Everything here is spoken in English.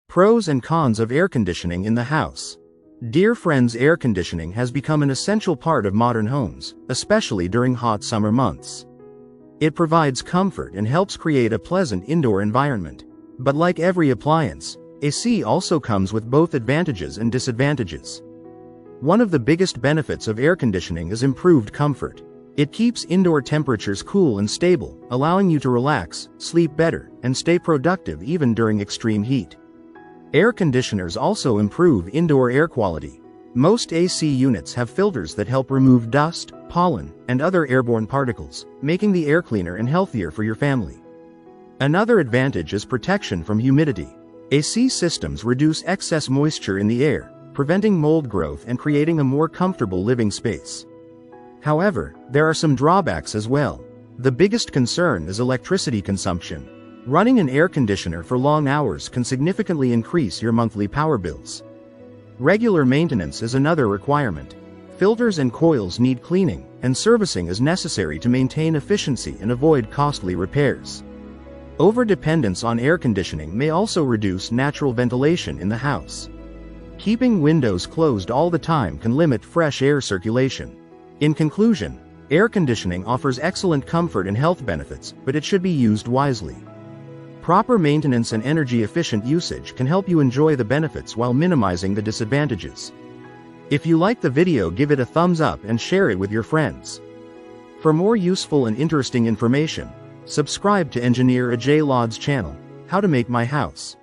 Pros and cons of air conditioning in the house. Dear friends, air conditioning has become an essential part of modern homes, especially during hot summer months. It provides comfort and helps create a pleasant indoor environment. But like every appliance, AC also comes with both advantages and disadvantages. One of the biggest benefits of air conditioning is improved comfort. It keeps indoor temperatures cool and stable, allowing you to relax, sleep better, and stay productive even during extreme heat. Air conditioners also improve indoor air quality. Most AC units have filters that help remove dust, pollen, and other airborne particles, making the air cleaner and healthier for your family. Another advantage is protection from humidity. AC systems reduce excess moisture in the air, preventing mold growth and creating a more comfortable living space. However, there are some drawbacks as well. The biggest concern is electricity consumption. Running an air conditioner for long hours can significantly increase your monthly power bills. Regular maintenance is another requirement. Filters and coils need cleaning, and servicing is necessary to maintain efficiency and avoid costly repairs. Overdependence on air conditioning may also reduce natural ventilation in the house. Keeping windows closed all the time can limit fresh air circulation. In conclusion, air conditioning offers excellent comfort and health benefits, but it should be used wisely. Proper maintenance and energy-efficient usage can help you enjoy the benefits while minimizing the disadvantages. If you like the video, give it a thumbs up and share it with your friends. For more useful and interesting information, subscribe to Engineer Ajay Lod's channel, How to Make My House.